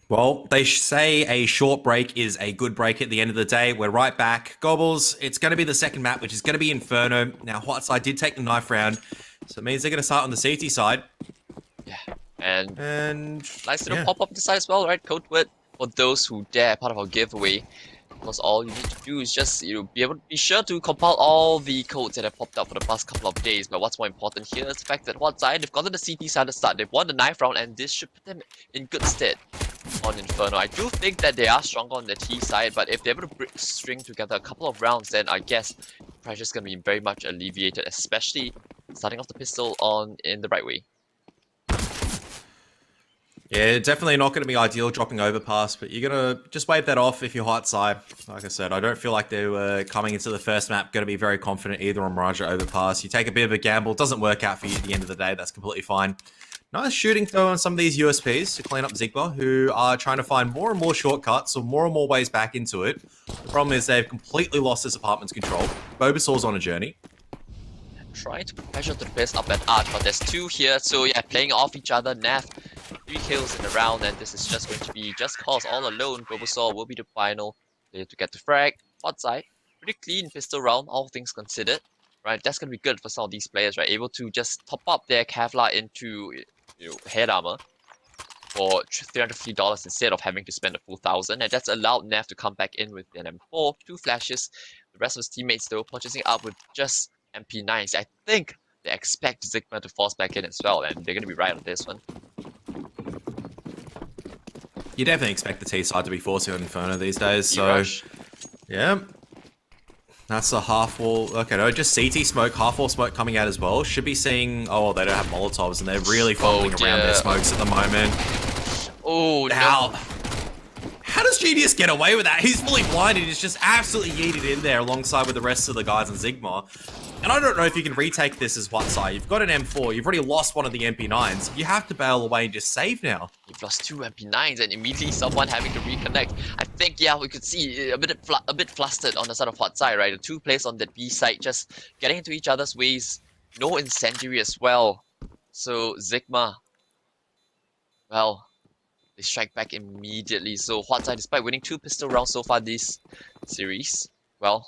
Well, they say a short break is a good break at the end of the day. We're right back. Gobbles, it's going to be the second map, which is going to be Inferno. Now, Huat did take the knife round, so it means they're going to start on the CT side. Yeah, and nice little yeah. pop-up design as well, right? Code word for those who dare, part of our giveaway. Because all you need to do is just be sure to compile all the codes that have popped up for the past couple of days. But what's more important here is the fact that what side they've gotten the CT side to start. They've won the knife round, and this should put them in good stead on Inferno. I do think that they are stronger on the T side, but if they're able to string together a couple of rounds, then I guess pressure's gonna be very much alleviated, especially starting off the pistol in the right way. Yeah, definitely not going to be ideal dropping overpass, but you're going to just wave that off if you're Huat side. Like I said, I don't feel like they were coming into the first map going to be very confident either on Mirage or overpass. You take a bit of a gamble, doesn't work out for you at the end of the day, that's completely fine. Nice shooting though on some of these USPs to clean up Zigma, who are trying to find more and more shortcuts or more ways back into it. The problem is they've completely lost this apartment's control. Bulbasaur's on a journey. Trying to put pressure to the base up at Arch, but there's two here, so yeah, playing off each other. Nav, 3 kills in the round, and this is just going to be just cause all alone. Bulbasaur will be the final player to get the frag. Hot side, pretty clean pistol round, all things considered. Right, that's gonna be good for some of these players, right? Able to just top up their Kevlar into head armor for $350 instead of having to spend a full 1,000, and that's allowed Nav to come back in with an M4, 2 flashes. The rest of his teammates though purchasing up with just MP9s. I think they expect Zigma to force back in as well, and they're gonna be right on this one. You definitely expect the T side to be forcing on Inferno these days, so yeah. That's a half wall. Okay, no, just CT smoke, half wall smoke coming out as well. Should be seeing. Oh, well, they don't have Molotovs, and they're really fumbling around their smokes at the moment. Oh, How does Genius get away with that? He's fully blinded. He's just absolutely yeeted in there alongside with the rest of the guys in Zigma. And I don't know if you can retake this as one side. You've got an M4. You've already lost one of the MP9s. You have to bail away and just save now. You've lost 2 MP9s and immediately someone having to reconnect. I think, yeah, we could see a bit flustered on the side of Hot side, right? The 2 players on that B side just getting into each other's ways. No incendiary as well. So Zigma, well, they strike back immediately. So Huat, despite winning 2 pistol rounds so far this series, well,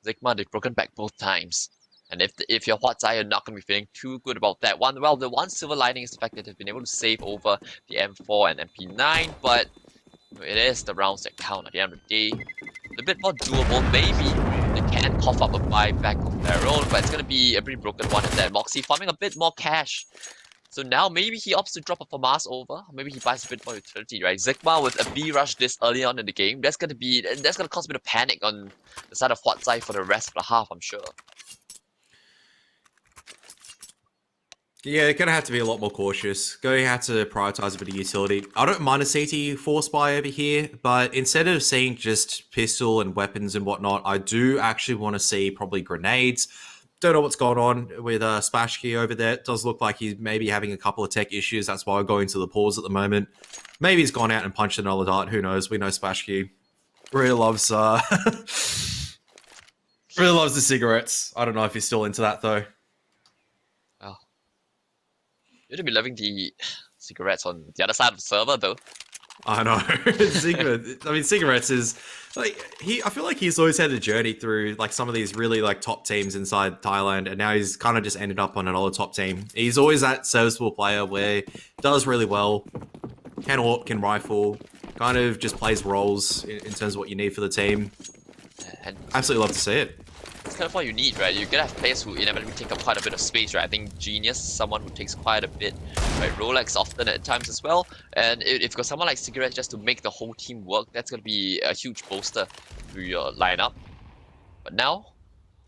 Zigma, they've broken back both times. And if you're Huat, you're not going to be feeling too good about that one. Well, the one silver lining is the fact that they've been able to save over the M4 and MP9, but it is the rounds that count at the end of the day. A bit more doable, maybe. They can cough up a buyback of their own, but it's going to be a pretty broken one at that. Moxie farming a bit more cash. So now maybe he opts to drop a FAMAS over, maybe he buys a bit more utility, right? Zigma with a B rush this early on in the game, that's gonna cause a bit of panic on the side of Huat for the rest of the half, I'm sure. Yeah, gonna have to be a lot more cautious. Going to have to prioritize a bit of utility. I don't mind a CT force buy over here, but instead of seeing just pistol and weapons and whatnot, I do actually want to see probably grenades. Don't know what's going on with Splashkey over there. It does look like he's maybe having a couple of tech issues. That's why we're going to the pause at the moment. Maybe he's gone out and punched another dart. Who knows? We know Splashkey really loves really loves the cigarettes. I don't know if he's still into that though. Oh, you'd be loving the cigarettes on the other side of the server though. I know. Zigma, I mean, cigarettes is like I feel like he's always had a journey through like some of these really like top teams inside Thailand, and now he's kind of just ended up on another top team. He's always that serviceable player where does really well, can AWP, can rifle, kind of just plays roles in terms of what you need for the team. And absolutely love to see it. It's kind of what you need, right? You're gonna have players who inevitably take up quite a bit of space, right? I think Genius, someone who takes quite a bit, right? Rolex often at times as well. And if you've got someone like Cigarette just to make the whole team work, that's gonna be a huge bolster to your lineup. But now,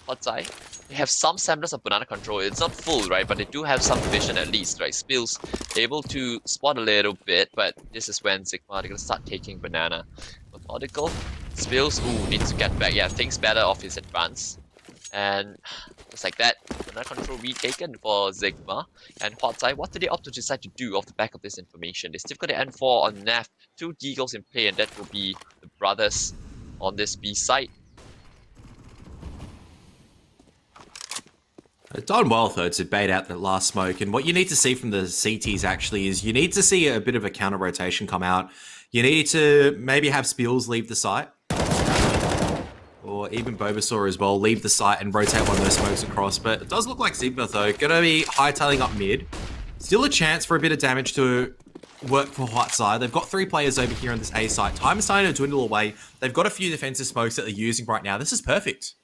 Hot side, they have some semblance of banana control. It's not full, right? But they do have some vision at least, right? Spills able to spot a little bit, but this is when Zigma, they're gonna start taking banana. Methodical. Spills, ooh, needs to get back. Yeah, thinks better of his advance. And just like that, banana control retaken for Zigma. And Hot side, what did they opt to decide to do off the back of this information? They still got the N4 on Nav, 2 Deagles in play, and that will be the brothers on this B side. Done well, though, to bait out that last smoke. And what you need to see from the CTs actually is you need to see a bit of a counter rotation come out. You need to maybe have Spills leave the site. Or even Bulbasaur as well, leave the site and rotate one of those smokes across. But it does look like Zigma, though, going to be hightailing up mid. Still a chance for a bit of damage to work for Huat side. They've got 3 players over here on this A site. Time is starting to dwindle away. They've got a few defensive smokes that they're using right now. This is perfect.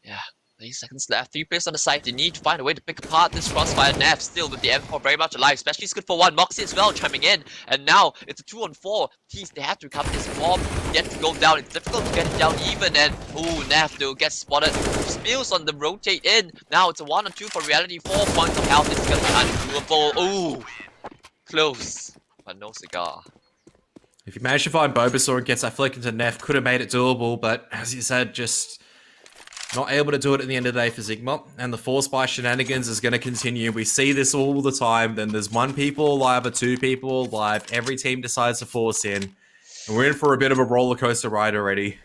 Yeah. 30 seconds left, 3 players on the side, they need to find a way to pick apart this crossfire. Nev still with the M4 very much alive, especially it's good for one. Moxie as well chiming in, and now it's a 2-on-4. Teams, they have to recover this bomb, yet to go down, it's difficult to get it down even, and ooh, Nev though gets spotted. Spills on the rotate in, now it's a 1-on-2 for reality, 4 points of health, it's gonna be undoable. Ooh, close, but no cigar. If you manage to find Bulbasaur and gets that flick into Neff, could have made it doable, but as you said, just not able to do it at the end of the day for Zigma, and the force by shenanigans is going to continue. We see this all the time. Then there's 1 people alive or 2 people alive. Every team decides to force in, and we're in for a bit of a roller coaster ride already.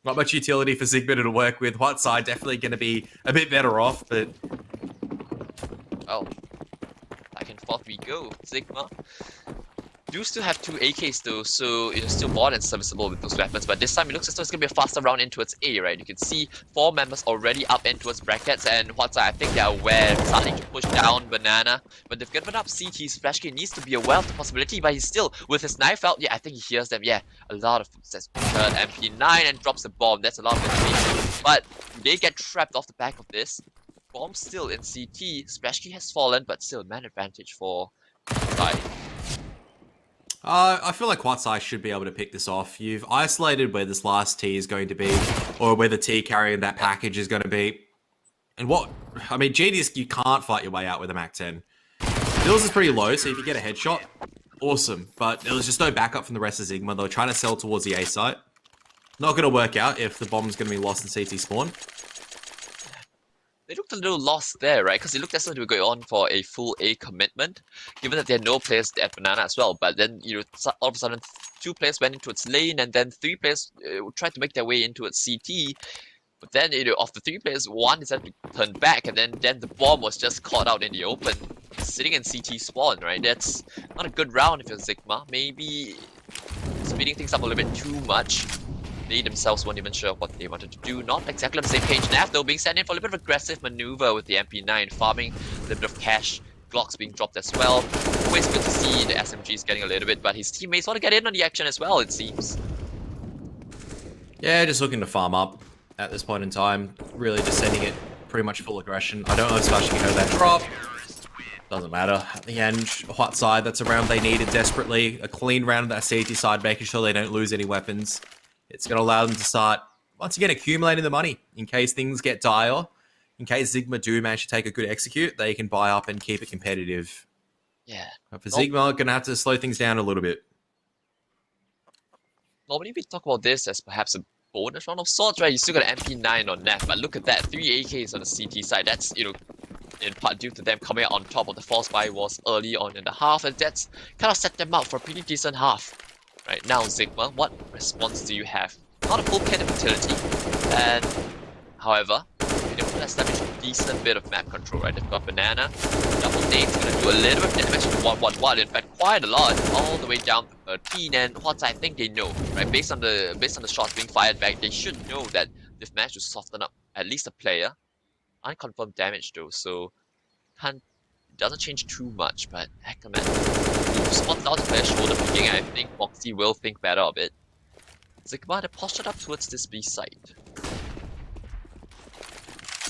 Not much utility for Zigma to work with. What side definitely going to be a bit better off, but oh, back and forth we go. Zigma do still have 2 AKs though, so it's still more than serviceable with those weapons, but this time it looks as though it's going to be a faster round in towards A, right? You can see 4 members already up in towards brackets, and what's I think they are aware, starting to push down Banana, but they've given up CT's Flashkey needs to be aware of the possibility, but he's still, with his knife out, yeah, I think he hears them, yeah, a lot of footsteps. Turn MP9 and drops the bomb, that's a lot of information, but they get trapped off the back of this. Bomb still in CT, Splashkey has fallen, but still man advantage for side. I feel like Huatsai should be able to pick this off. You've isolated where this last T is going to be, or where the T carrying that package is going to be. And what, I mean, Genius, you can't fight your way out with a Mac 10. Bills is pretty low, so if you get a headshot, awesome. But there was just no backup from the rest of Zigma. They were trying to sell towards the A site. Not going to work out if the bomb's going to be lost in CT spawn. They looked a little lost there, right? Because it looked as though they were going on for a full A commitment, given that there are no players at Banana as well. But then, you know, all of a sudden, 2 players went into its lane, and then 3 players tried to make their way into its CT. But then, you know, of the 3 players, 1 decided to turn back, and then the bomb was just caught out in the open, sitting in CT spawn, right? That's not a good round if you're Zigma. Maybe speeding things up a little bit too much. They themselves weren't even sure what they wanted to do. Not exactly on the same page. Nav though being sent in for a little bit of aggressive maneuver with the MP9, farming a little bit of cash. Glocks being dropped as well. Always good to see the SMGs getting a little bit, but his teammates want to get in on the action as well, it seems. Yeah, just looking to farm up at this point in time. Really just sending it pretty much full aggression. I don't know if Splashkey heard that drop. Doesn't matter. At the end, Huat side, that's a round they needed desperately. A clean round of that CT side, making sure they don't lose any weapons. It's going to allow them to start, once again, accumulating the money in case things get dire. In case Zigma do manage to take a good execute, they can buy up and keep it competitive. Yeah. But for Zigma, going to have to slow things down a little bit. Normally we talk about this as perhaps a bonus round of sorts, right? You still got an MP9 on Neff, but look at that, 3 AKs on the CT side. That's, you know, in part due to them coming out on top of the false buy was early on in the half, and that's kind of set them up for a pretty decent half. Right now, Zigma, what response do you have? Not a full kit of utility, and however, they're able to establish a decent bit of map control, right? They've got Banana, double nade's gonna do a little bit of damage to 1-1-1, in fact quite a lot, all the way down to 13, and what I think they know, right? Based on the shots being fired back, they should know that they've managed to soften up at least a player. Unconfirmed damage though, so it doesn't change too much, but heck man. Spots out the player shoulder picking, I think Moxie will think better of it. Zigma, they postured up towards this B site.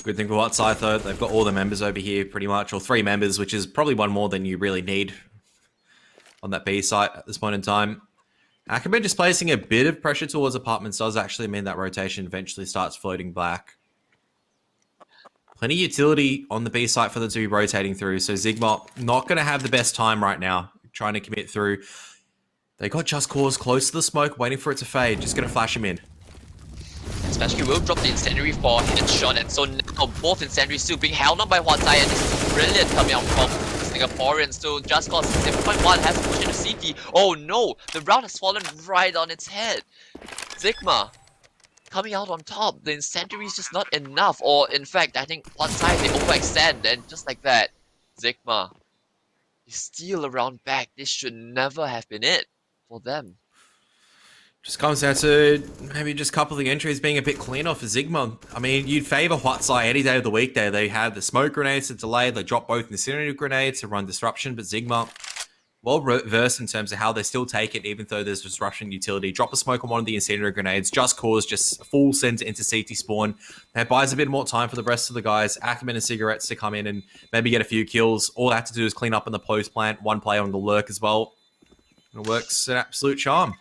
Good thing for Huat side though, they've got all the members over here pretty much, or 3 members, which is probably 1 more than you really need on that B site at this point in time. Akame just placing a bit of pressure towards apartments does actually mean that rotation eventually starts floating back. Plenty of utility on the B site for them to be rotating through, so Zigma not going to have the best time right now trying to commit through. They got Just Cause close to the smoke, waiting for it to fade. Just going to flash him in. Splashkey will drop the incendiary for headshot, and so now both incendiaries still being held on by Huatsai, and this is brilliant coming out from Singaporean. So Just Cause 7.1 has to push into CT. Oh no, the round has fallen right on its head. Zigma coming out on top. The incendiary is just not enough. Or in fact, I think one side they overextend, and just like that, Zigma is still around back. This should never have been it for them. Just comes down to maybe just a couple of the entries being a bit cleaner for Zigma. I mean, you'd favour Huat any day of the weekday. They had the smoke grenades to delay, they dropped both incendiary grenades to run disruption, but Zigma, well versed in terms of how they still take it, even though there's disruption utility. Drop a smoke on one of the incendiary grenades, just cause just full send into CT spawn. That buys a bit more time for the rest of the guys, Ackerman and Cigarettes, to come in and maybe get a few kills. All they have to do is clean up in the post plant, one player on the lurk as well. It works an absolute charm.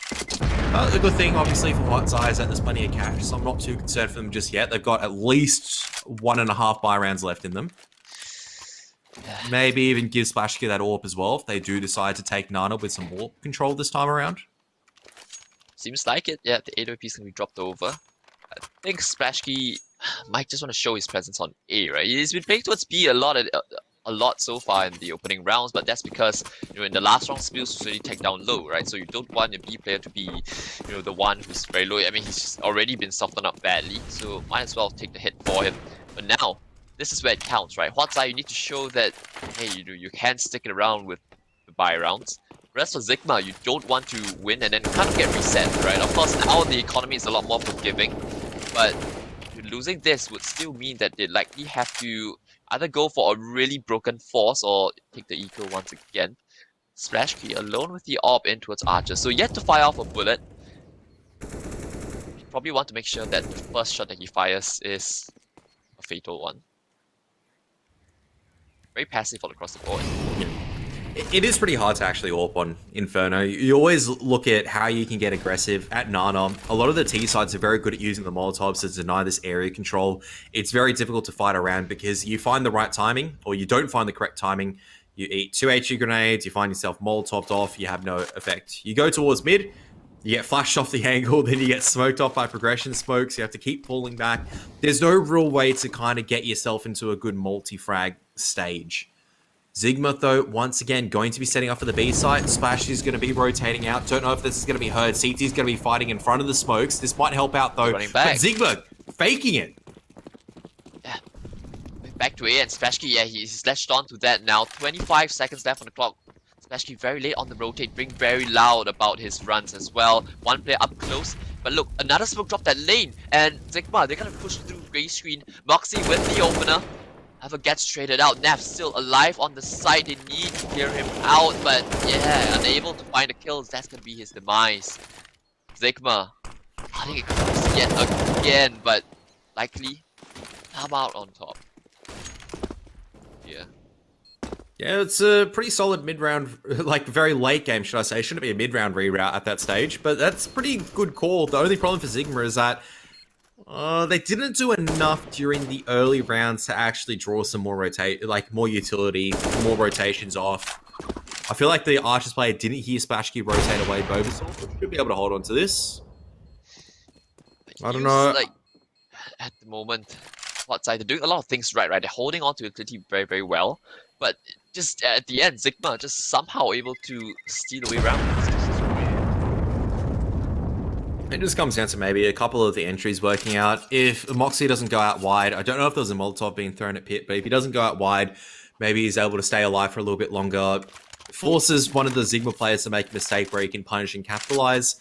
The good thing, obviously, for Huat's is that there's plenty of cash, so I'm not too concerned for them just yet. They've got at least 1.5 buy rounds left in them. Maybe even give Splashki that AWP as well if they do decide to take Nana with some AWP control this time around. Seems like it. Yeah, the AWP is going to be dropped over. I think Splashki might just want to show his presence on A, right? He's been playing towards B a lot so far in the opening rounds, but that's because, you know, in the last round, Spills was really take down low, right? So you don't want a B player to be, you know, the one who's very low. I mean, he's already been softened up badly, so might as well take the hit for him. But now, this is where it counts, right? Huat, you need to show that, hey, you can stick it around with the buy rounds. Whereas for Zigma, you don't want to win and then kind of get reset, right? Of course, now the economy is a lot more forgiving, but losing this would still mean that they likely have to either go for a really broken force or take the eco once again. Splashki alone with the AWP in towards Archer, so yet to fire off a bullet. You probably want to make sure that the first shot that he fires is a fatal one. Very passive all across the board. It is pretty hard to actually AWP on Inferno. You always look at how you can get aggressive. At Nana, a lot of the T sides are very good at using the Molotovs to deny this area control. It's very difficult to fight around because you find the right timing, or you don't find the correct timing. You eat 2 HE grenades, you find yourself Molotoved off, you have no effect. You go towards mid, you get flashed off the angle, then you get smoked off by progression smokes, you have to keep pulling back. There's no real way to kind of get yourself into a good multi-frag stage. Zigma, though, once again, going to be setting up for the B site. Splash is going to be rotating out. Don't know if this is going to be heard. CT is going to be fighting in front of the smokes. This might help out, though. Running back. But Zigma, faking it. Yeah. Back to A, and Splashki, yeah, he's latched on to that now. 25 seconds left on the clock. Splashki very late on the rotate, being very loud about his runs as well. One player up close. But look, another smoke dropped that lane. And Zigma, they're going to push through Grey Screen. Moxie with the opener. However, gets traded out. Nav still alive on the side. They need to clear him out, but yeah, unable to find the kills. That's gonna be his demise. Zigma, I think it comes yet again, but likely come out on top. Yeah. Yeah, it's a pretty solid mid-round, like very late game, should I say. Shouldn't be a mid-round reroute at that stage, but that's pretty good call. The only problem for Zigma is that they didn't do enough during the early rounds to actually draw some more more utility, more rotations off. I feel like the Archers player didn't hear Splashki rotate away Bobasaur, but should be able to hold on to this. I don't know. Like, at the moment, Huat they're doing a lot of things right? They're holding on to utility very, very well, but just at the end, Zigma just somehow able to steal away rounds. It just comes down to maybe a couple of the entries working out. If Moxie doesn't go out wide, I don't know if there's a Molotov being thrown at Pit, but if he doesn't go out wide, maybe he's able to stay alive for a little bit longer. Forces one of the Zigma players to make a mistake where he can punish and capitalize.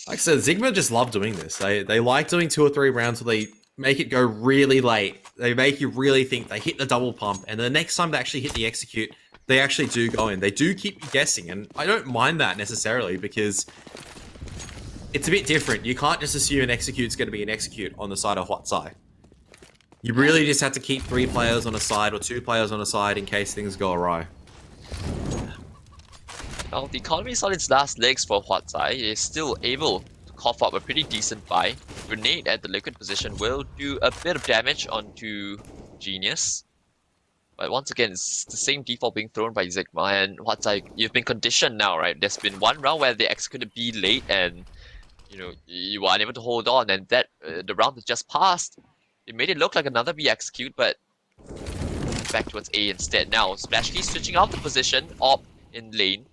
Like I said, Zigma just love doing this. They like doing 2 or 3 rounds where they make it go really late. They make you really think they hit the double pump, and the next time they actually hit the execute, they actually do go in. They do keep you guessing, and I don't mind that necessarily because it's a bit different. You can't just assume an execute's going to be an execute on the side of Huat side. You really just have to keep 3 players on a side or 2 players on a side in case things go awry. Well, the economy is on its last legs for Huat. It is still able to cough up a pretty decent buy. Grenade at the liquid position will do a bit of damage onto Genius. But once again, it's the same default being thrown by Zigma, and Huat, you've been conditioned now, right? There's been one round where they executed B late and you were unable to hold on, and that the round that just passed, it made it look like another B execute, but back towards A instead. Now, Splashki switching out the position, AWP in lane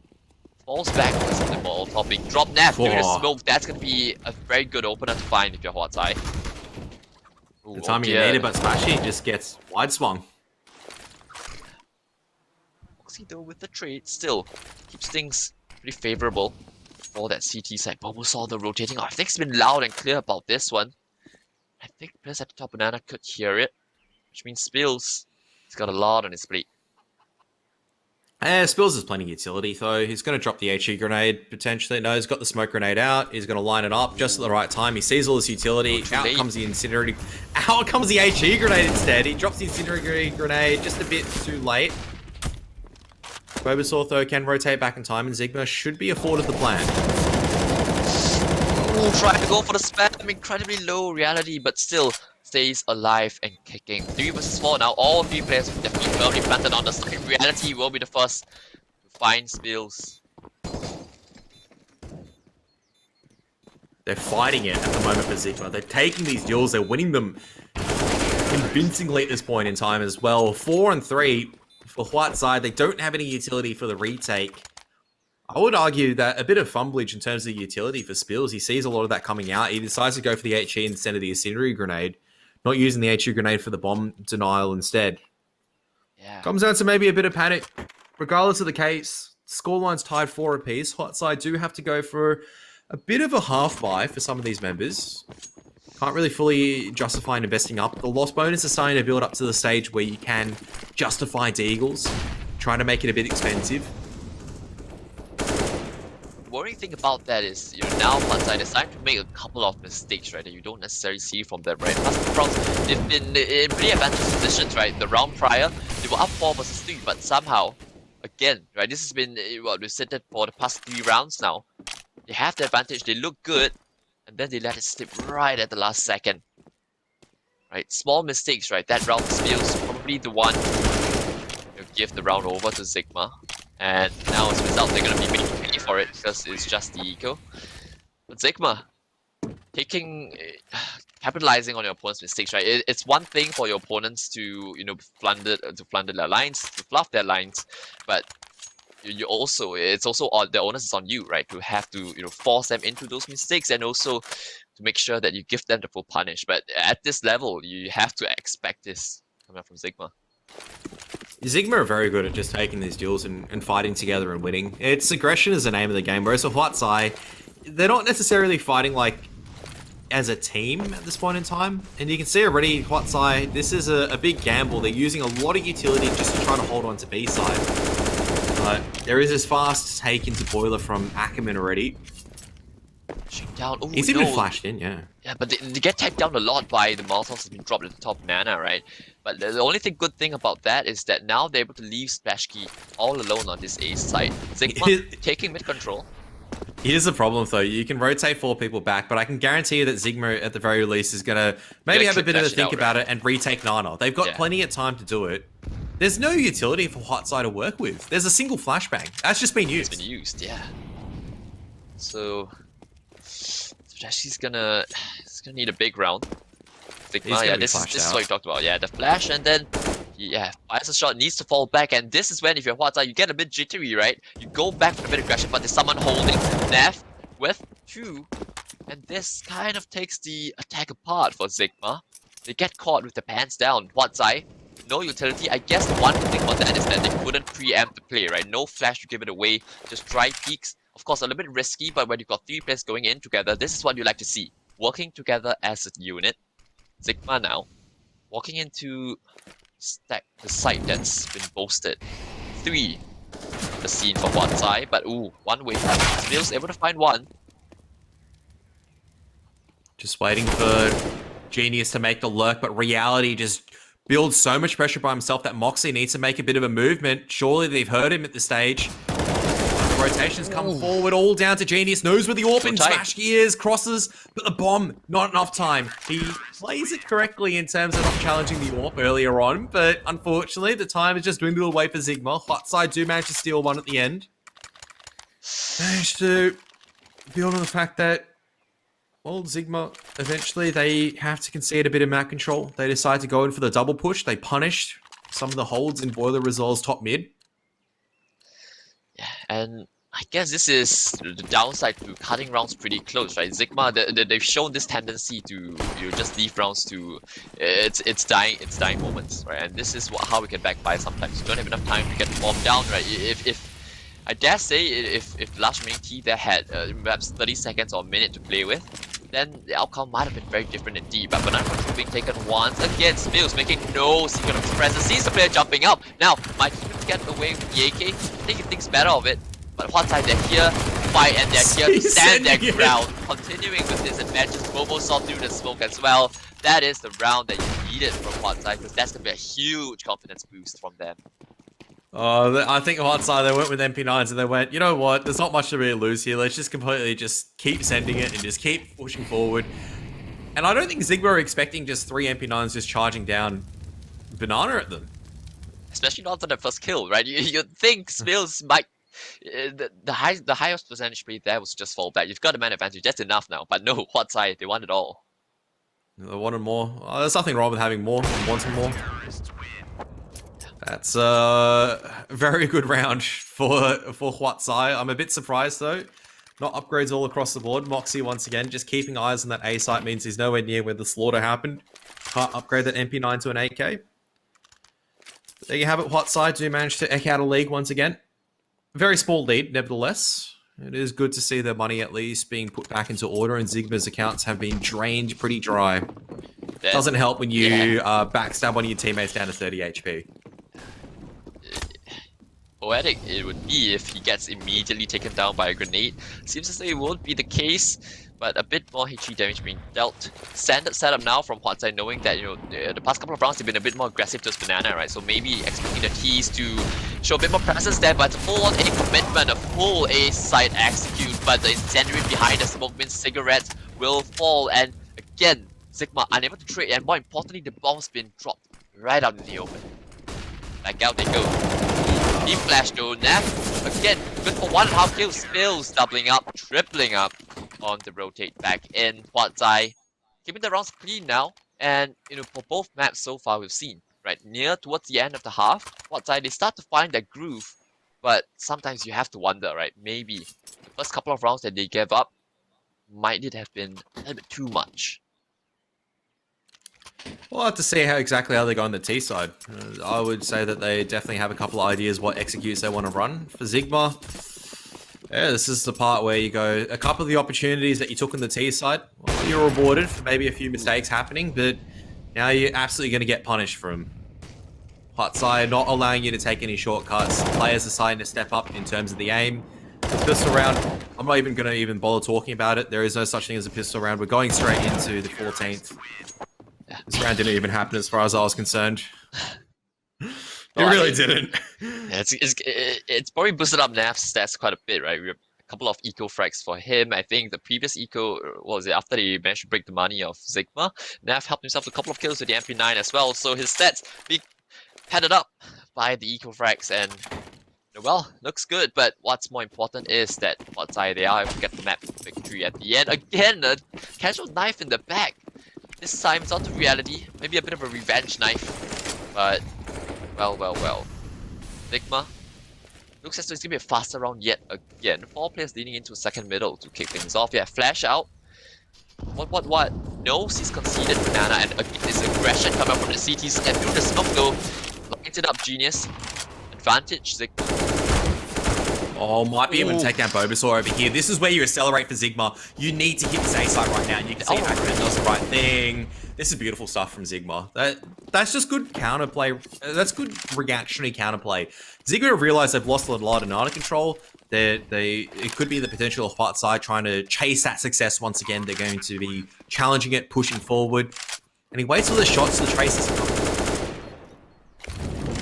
falls back because of the ball top being dropped. Nav through the Oh. smoke. That's gonna be a very good opener to find if you're Huat. The timing you needed, but Splashy just gets wide swung. Moxie though with the trade still keeps things pretty favorable for that CT side. Bobo saw the rotating. I think it's been loud and clear about this one. I think players at the top banana could hear it, which means Spills has got a lot on his plate. Spills has plenty of utility though. He's going to drop the HE grenade potentially. No, he's got the smoke grenade out. He's going to line it up just at the right time. He sees all his utility. Out comes the incendiary. Out comes the HE grenade instead. He drops the incendiary grenade just a bit too late. Bulbasaur though can rotate back in time, and Zigma should be afforded the plan. Ooh, trying to go for the spam. Incredibly low reality, but still stays alive and kicking. 3 versus 4 now. All 3 players have definitely firmly planted on the side. Reality will be the first to find Spills. They're fighting it at the moment for Zigma. They're taking these duels. They're winning them convincingly at this point in time as well. 4 and 3 for Huat side. They don't have any utility for the retake. I would argue that a bit of fumblage in terms of utility for Spills. He sees a lot of that coming out. He decides to go for the HE instead of the incendiary grenade. Not using the HE grenade for the bomb denial instead. Yeah. Comes down to maybe a bit of panic. Regardless of the case, scoreline's tied 4 apiece. Huat side do have to go for a bit of a half buy for some of these members. Can't really fully justify investing up. The loss bonus is starting to build up to the stage where you can justify Deagles, trying to make it a bit expensive. The worrying thing about that is, now Huat is starting to make a couple of mistakes, right, that you don't necessarily see from them, right? Past the rounds, they've been in pretty advantageous positions, right? The round prior, they were up 4 versus 3, but somehow, again, right, this has been what we've said that for the past 3 rounds now. They have the advantage, they look good, and then they let it slip right at the last second. Right, small mistakes, right? That round Spills probably the one to give the round over to Zigma. And now as a result, they're going to be making pay for it because it's just the eco. But Zigma, capitalizing on your opponent's mistakes, right? It's one thing for your opponents to, plunder their lines, to fluff their lines, but it's also on the onus is on you, right? To have to, force them into those mistakes and also to make sure that you give them the full punish. But at this level, you have to expect this coming up from Zigma. Zigma are very good at just taking these duels and fighting together and winning. It's aggression is the name of the game, whereas for Huat, they're not necessarily fighting as a team at this point in time. And you can see already, Huat, this is a big gamble. They're using a lot of utility just to try to hold on to B side. But there is this fast take into Boiler from Ackerman already. Down. Ooh, He's even flashed in, yeah. Yeah, but they get tagged down a lot by the Molotovs that's been dropped at the top mana, right? But the only good thing about that is that now they're able to leave Splash Key all alone on this ace side. Zigma taking mid control. Here's the problem though, you can rotate 4 people back, but I can guarantee you that Zigma at the very least is going to maybe have a bit of a think about it and retake Nana. They've got plenty of time to do it. There's no utility for Huat to work with. There's a single flashbang. That's just been used. It's been used, yeah. So He's gonna need a big round. Zigma, yeah, this is what you talked about. Yeah, the flash, and then fires a shot, needs to fall back, and this is when if you're Huat, you get a bit jittery, right? You go back for a bit of aggression, but there's someone holding Neff with 2, and this kind of takes the attack apart for Zigma. They get caught with the pants down. Huat, no utility. I guess the one good thing about that is that they couldn't preempt the play, right? No flash to give it away, just dry peeks. Of course, a little bit risky, but when you've got 3 players going in together, this is what you like to see. Working together as a unit. Zigma now, walking into the site that's been boasted. 3, the scene for Huat, but one way. Spills able to find 1. Just waiting for Genius to make the lurk, but Reality just builds so much pressure by himself that Moxie needs to make a bit of a movement. Surely they've heard him at this stage. Rotations come forward, all down to Genius. Knows where the AWP and smash gears, crosses, but the bomb, not enough time. He plays it correctly in terms of not challenging the AWP earlier on, but unfortunately, the time has just dwindled away for Zigma. Huat do manage to steal 1 at the end. Managed to build on the fact that, well, Zigma, eventually they have to concede a bit of map control. They decide to go in for the double push. They punished some of the holds in Boiler Resolve's top mid. Yeah, and I guess this is the downside to cutting rounds pretty close, right? Zigma, they've shown this tendency to just leave rounds to it's dying moments, right? And this is how we can backfire sometimes. You don't have enough time to get the bomb down, right? If I dare say if last remaining T there had perhaps 30 seconds or a minute to play with, then the outcome might have been very different indeed. But banana control being taken once again, Spills making no secret of his presence. Sees the player jumping up. Now, might he get away with the AK? I think he thinks better of it. But Huat they're here to fight and they're here to stand their ground. Continuing with his advantage, Bobo saw through the smoke as well. That is the round that you needed from Huat because that's going to be a huge confidence boost from them. I think Huat they went with MP9s and they went, you know what, there's not much to really lose here. Let's just completely just keep sending it and just keep pushing forward. And I don't think Zigma are expecting just 3 MP9s just charging down Banana at them. Especially not after the first kill, right? You'd think Spills might... the highest percentage rate there was just fall back. You've got a man advantage, that's enough now. But no, Huat they want it all. They wanted more. There's nothing wrong with having more and wanting more. That's a very good round for Huat. I'm a bit surprised though. Not upgrades all across the board. Moxie once again, just keeping eyes on that A site means he's nowhere near where the slaughter happened. Can't upgrade that MP9 to an AK. But there you have it, Huat do manage to eke out a league once again. Very small lead, nevertheless. It is good to see their money at least being put back into order, and Zigma's accounts have been drained pretty dry. Doesn't help when you backstab one of your teammates down to 30 HP. Poetic it would be if he gets immediately taken down by a grenade. Seems as though it won't be the case, but a bit more HE damage being dealt. Standard setup now from Huat knowing that the past couple of rounds they've been a bit more aggressive towards Banana, right? So maybe expecting the T's to show a bit more presence there, but full on any commitment, a full A side execute, but the incendiary behind the smoke means cigarettes will fall, and again, Zigma unable to trade, and more importantly, the bomb's been dropped right out in the open. Back out they go. He flashed though, Nef. Again, good for 1.5 kills. Spills doubling up, tripling up on the rotate back in. Huat keeping the rounds clean now. And for both maps so far we've seen, right, near towards the end of the half, Huat they start to find their groove. But sometimes you have to wonder, right? Maybe the first couple of rounds that they gave up might it have been a little bit too much. We'll have to see exactly how they go on the T side. I would say that they definitely have a couple of ideas what executes they want to run. For Zigma, yeah, this is the part where you go, a couple of the opportunities that you took on the T side, well, you're rewarded for maybe a few mistakes happening, but now you're absolutely going to get punished from Huat not allowing you to take any shortcuts. Players are starting to step up in terms of the aim. The pistol round, I'm not even going to bother talking about it. There is no such thing as a pistol round. We're going straight into the 14th. This round didn't even happen as far as I was concerned. It really didn't. Yeah, it's probably boosted up Naf's stats quite a bit, right? We have a couple of eco frags for him. I think the previous eco, what was it, after they managed to break the money of Zigma, Naf helped himself to a couple of kills with the MP9 as well, so his stats being padded up by the eco frags, and well, looks good, but what's more important is that Huat they are able to get the map victory at the end. Again, a casual knife in the back. This time it's not to reality, maybe a bit of a revenge knife, but well. Zigma looks as though it's gonna be a faster round yet again. 4 players leading into a second middle to kick things off. Yeah, flash out. What? No, he's conceded Banana, and again, this aggression coming up from the CTs and through the smoke though. Lines it up, genius. Advantage, Zigma. Oh, might be able to take down Bulbasaur over here. This is where you accelerate for Zigma. You need to hit this A site right now. And you can see Ackerman does the right thing. This is beautiful stuff from Zigma. That's just good counterplay. That's good reactionary counterplay. Zigma have realized they've lost a lot of Nana control. It could be the potential of Huat trying to chase that success once again. They're going to be challenging it, pushing forward. And he waits for the shots to the traces.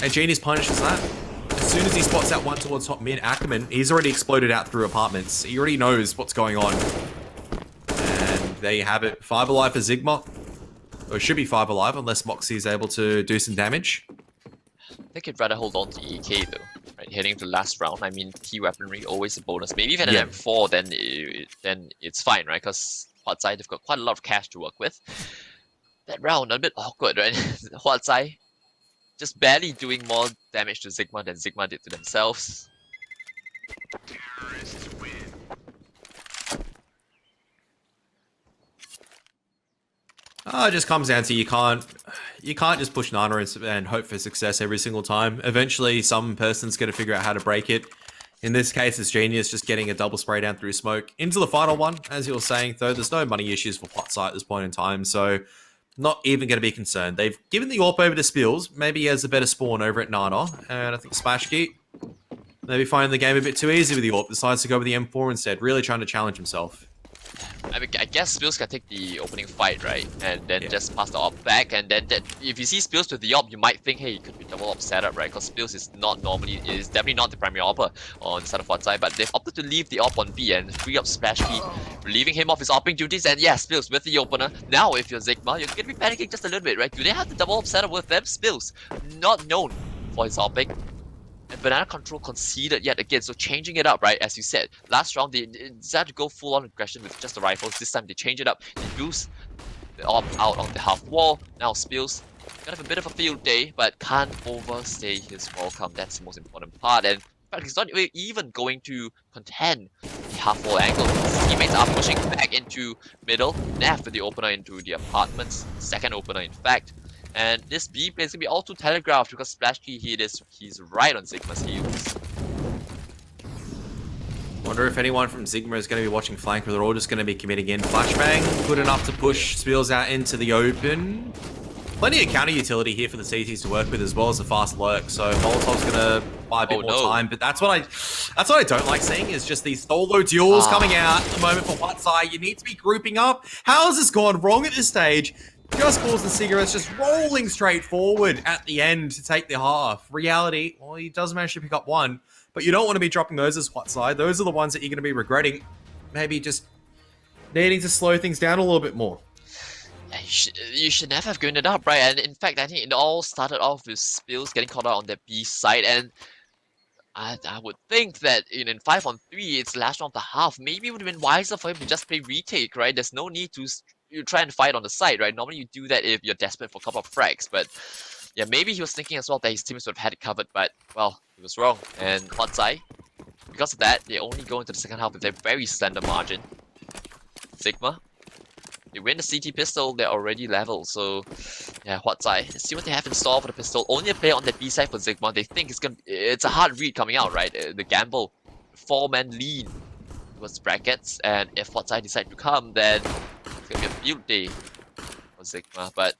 And Genius punishes that. As soon as he spots that one towards top mid, Ackerman, he's already exploded out through apartments. He already knows what's going on. And there you have it. 5 alive for Zigma. Or it should be 5 alive unless Moxie is able to do some damage. I think I'd rather hold on to EK though. Right, heading to the last round, I mean, T weaponry always a bonus. Maybe even an M4, then it's fine, right? Because Huat they've got quite a lot of cash to work with. That round, a bit awkward, right? Huat just barely doing more damage to Zigma than Zigma did to themselves. It just comes down to you can't just push Nana and hope for success every single time. Eventually, some person's going to figure out how to break it. In this case, it's Genius just getting a double spray down through smoke. Into the final one, as you were saying, though, there's no money issues for Huat at this point in time, so not even going to be concerned. They've given the AWP over to Spills. Maybe he has a better spawn over at Nana, and I think Splashkey maybe finding the game a bit too easy with the AWP, decides to go with the M4 instead, really trying to challenge himself. I mean, I guess Spills can take the opening fight, right? And then just pass the op back, and then if you see Spills with the op, you might think, hey, it could be double op setup, right? Because Spills is definitely not the primary opper on the side of Huat side, but they've opted to leave the op on B and free up Splashkey, relieving him of his opping duties, and yeah, Spills with the opener. Now, if you're Zigma, you're gonna be panicking just a little bit, right? Do they have the double op setup with them? Spills, not known for his opping. And Banana Control conceded yet again, so changing it up, right? As you said, last round they decided to go full-on aggression with just the rifles. This time they change it up. They boost the op out on the half wall. Now Spills gonna have a bit of a field day, but can't overstay his welcome. That's the most important part. And in fact, he's not even going to contend the half wall angle. His teammates are pushing back into middle. Nav with the opener into the apartments. Second opener, in fact. And this B play is going to be all too telegraphed because Splashkey he's right on Zigma's heels. Wonder if anyone from Zigma is going to be watching flank, or they're all just going to be committing in. Flashbang, good enough to push Spills out into the open. Plenty of counter utility here for the CTs to work with, as well as a fast lurk. So Molotov's going to buy a bit more time, but that's what I don't like seeing, is just these solo duels coming out at the moment for Huat side. You need to be grouping up. How has this gone wrong at this stage? Just Balls and Cigarettes just rolling straight forward at the end to take the half. Reality, well, he does manage to pick up one, but you don't want to be dropping those as Huat side. Those are the ones that you're going to be regretting. Maybe just needing to slow things down a little bit more. Yeah, you should never have given it up, right? And in fact, I think it all started off with Spills getting caught out on the B side, and I would think that in 5-on-3, it's last round of the half. Maybe it would have been wiser for him to just play retake, right? There's no need to try and fight on the side, right? Normally you do that if you're desperate for a couple of frags, but yeah, maybe he was thinking as well that his teammates would have had it covered, but well, he was wrong. And Huat side, because of that, they only go into the second half with a very slender margin. Zigma, they win the CT pistol, they're already level, so yeah, Huat side, let's see what they have in store for the pistol. Only a player on the B side for Zigma. They think it's a hard read coming out, right? The gamble, 4-man lead towards brackets, and if Huat side decide to come, then it's gonna be a field day for Zigma, but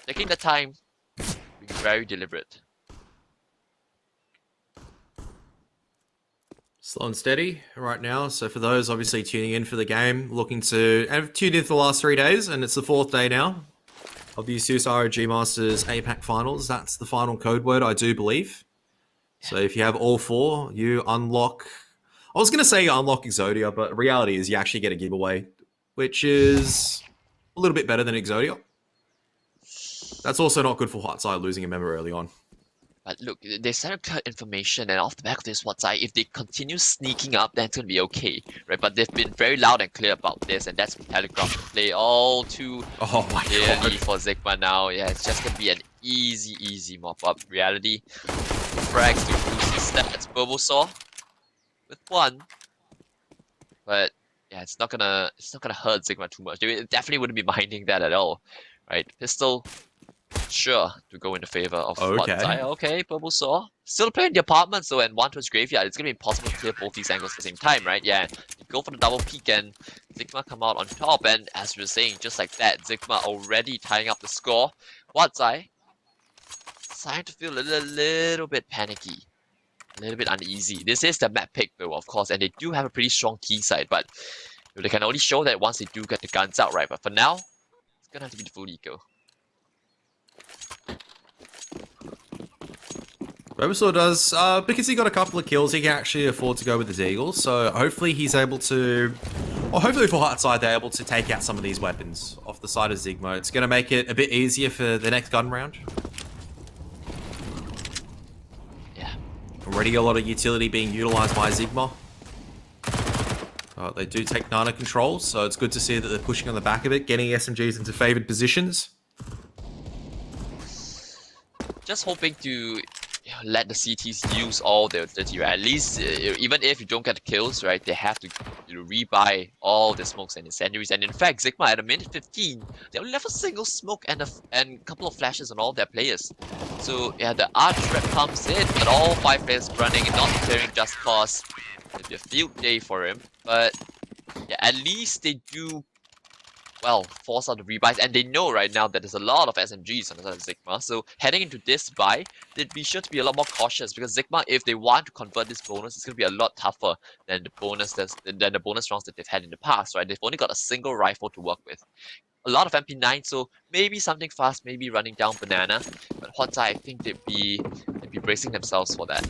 taking the time, being very deliberate. Slow and steady right now. So for those obviously tuning in for the game, looking to have tuned in for the last 3 days, and it's the 4th day now of the ASUS ROG Masters APAC finals. That's the final code word, I do believe. So if you have all 4, you unlock. I was gonna say unlock Exodia, but reality is you actually get a giveaway, which is a little bit better than Exodia. That's also not good for Huat side, losing a member early on. But look, they started to cut information, and off the back of this, Huat side, if they continue sneaking up, then it's gonna be okay, right? But they've been very loud and clear about this, and that's telegraphed the play all too clearly for Zigma now. Yeah, it's just gonna be an easy mop-up. Reality, frags to boost his stats. Bulbasaur with 1, but yeah, it's not gonna hurt Zigma too much. They definitely wouldn't be minding that at all, right? Pistol, sure, to go in the favor of Huat side. Okay, Bulbasaur. Still playing the apartments though, and 1 towards graveyard. It's gonna be impossible to clear both these angles at the same time, right? Yeah, you go for the double peek and Zigma come out on top, and as we were saying, just like that, Zigma already tying up the score. Huat side starting to feel a little bit panicky. A little bit uneasy. This is the map pick though, of course, and they do have a pretty strong T side, but they can only show that once they do get the guns out, right? But for now, it's gonna have to be the full eco. Bulbasaur does, because he got a couple of kills, he can actually afford to go with the Deagle, so hopefully he's able to, or hopefully for Huat side, they're able to take out some of these weapons off the side of Zigma. It's going to make it a bit easier for the next gun round. Yeah. Already a lot of utility being utilized by Zigma. They do take Nana control, so it's good to see that they're pushing on the back of it, getting SMGs into favored positions. Just hoping to let the CTs use all their ability, right? At least, even if you don't get kills, right, they have to rebuy all the smokes and incendiaries. And in fact, Zigma at a minute 15, they only have a single smoke and a couple of flashes on all their players. So yeah, the arch rep comes in, but all 5 players running and not clearing just cause. It'll be a field day for him, but yeah, at least they do well, force out the rebuys, and they know right now that there's a lot of SMGs on the side of Zigma, so heading into this buy, they'd be sure to be a lot more cautious, because Zigma, if they want to convert this bonus, it's going to be a lot tougher than the bonus rounds that they've had in the past, right? They've only got a single rifle to work with. A lot of MP9, so maybe something fast, maybe running down banana, but Huat, I think they'd be bracing themselves for that.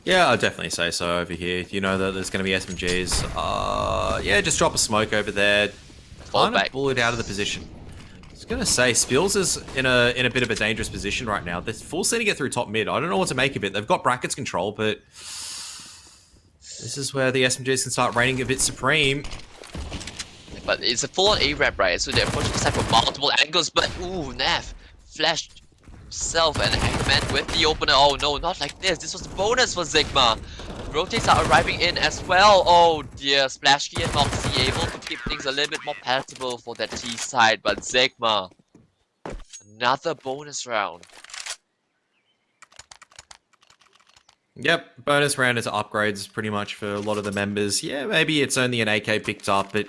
Yeah, I'd definitely say so over here. You know that there's going to be SMGs. Yeah, just drop a smoke over there. Fall back. Bullet out of the position. I was going to say, Spills is in a bit of a dangerous position right now. They're forcing to get through top mid. I don't know what to make of it. They've got brackets control, but this is where the SMGs can start reigning a bit supreme. But it's a full-on A-rep, right? So they're approaching the side from multiple angles, but ooh, Nav flashed himself and Hackman with the opener. Oh no, not like this. This was the bonus for Zigma. Rotates are arriving in as well. Oh dear, Splashkey and Moxie able to keep things a little bit more palatable for that T side, but Zigma, another bonus round. Yep, bonus round is upgrades pretty much for a lot of the members. Yeah, maybe it's only an AK picked up, but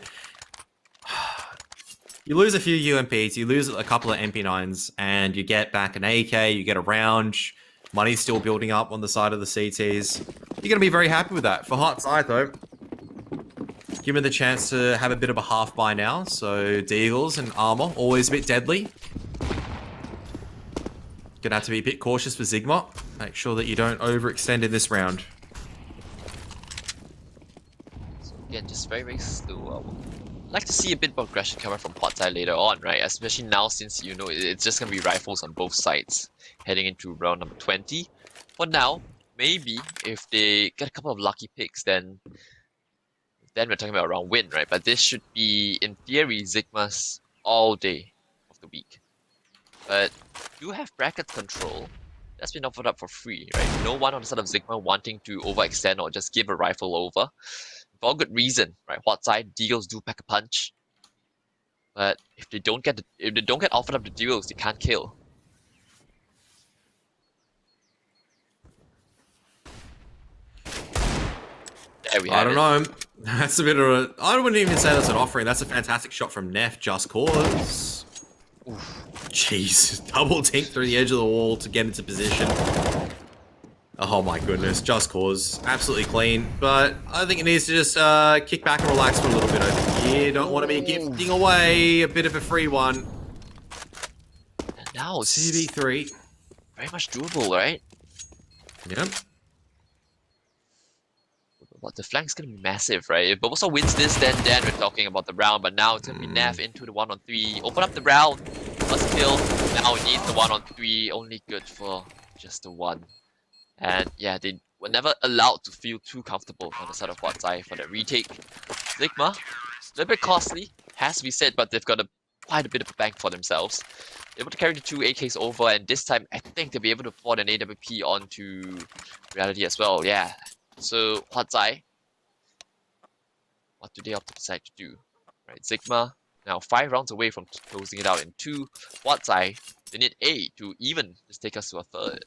you lose a few UMPs, you lose a couple of MP9s, and you get back an AK, you get a round. Money's still building up on the side of the CTs. You're going to be very happy with that. For Huat's side, though, given the chance to have a bit of a half buy now, so Deagles and armor, always a bit deadly. Gonna have to be a bit cautious for Zigma. Make sure that you don't overextend in this round. So again, just very, very slow. I'd like to see a bit more aggression coming from Huat's side later on, right? Especially now, since you know it's just gonna be rifles on both sides heading into round number 20. For now, maybe if they get a couple of lucky picks, then we're talking about a round win, right? But this should be, in theory, Zigma's all day of the week. But you have bracket control. That's been offered up for free, right? No one on the side of Zigma wanting to overextend or just give a rifle over. For good reason, right? Huat side, Deagles do pack a punch. But if they don't get offered up the Deagles, they can't kill. There we have I don't know. That's a bit of a... I wouldn't even say that's an offering. That's a fantastic shot from Neff, just cause. Oof. Jeez. Double tink through the edge of the wall to get into position. Oh my goodness. Just cause. Absolutely clean. But I think it needs to just kick back and relax for a little bit over here. Don't want to be gifting away a bit of a free one. And now it's 2v3. very much doable, right? Yep. But the flank's gonna be massive, right? If Boboso wins this, then we're talking about the round. But now it's gonna be Nav into the 1-on-3. Open up the round. First kill. Now it needs the 1-on-3. Only good for just the one. And yeah, they were never allowed to feel too comfortable on the side of Huat's side for that retake. Zigma, a little bit costly, has to be said, but they've got quite a bit of a bank for themselves. Able to carry the 2 AKs over, and this time I think they'll be able to afford an AWP onto reality as well. Yeah. So Huat's side, what do they opt to decide to do? Right, Zigma now 5 rounds away from closing it out in 2. Huat's side, they need A to even just take us to a third.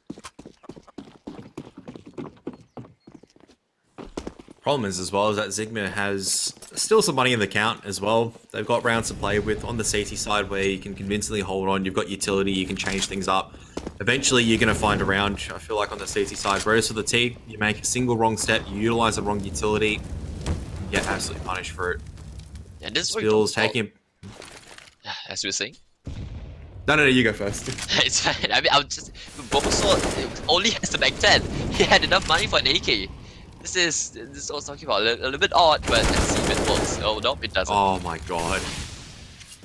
Problem is as well is that Zigma has still some money in the account as well. They've got rounds to play with on the CT side where you can convincingly hold on. You've got utility, you can change things up. Eventually you're going to find a round, I feel like, on the CT side. Whereas for the T, you make a single wrong step, you utilize the wrong utility, you get absolutely punished for it. And this Spills taking... As you were saying? No, you go first. It's fine. I mean, I'm just... Boboso only has the back 10. He had enough money for an AK. This is what I was talking about. A little bit odd, but let's see if it works. Oh, nope, it doesn't. Oh my god.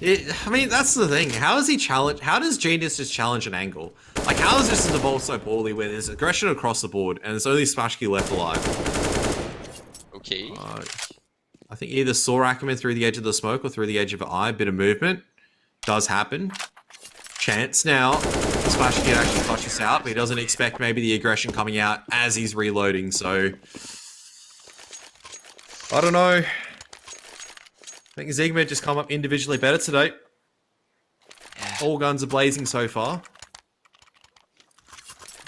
I mean, that's the thing. How does he challenge? How does Genius just challenge an angle? Like, how is this evolved so poorly where there's aggression across the board and there's only Splashkey left alive? Okay. I think either saw Ackerman through the edge of the smoke or through the edge of an eye. Bit of movement does happen. Chance now. Splashkey actually touches steps out, but he doesn't expect maybe the aggression coming out as he's reloading. So I don't know. I think Zigma just come up individually better today. All guns are blazing so far.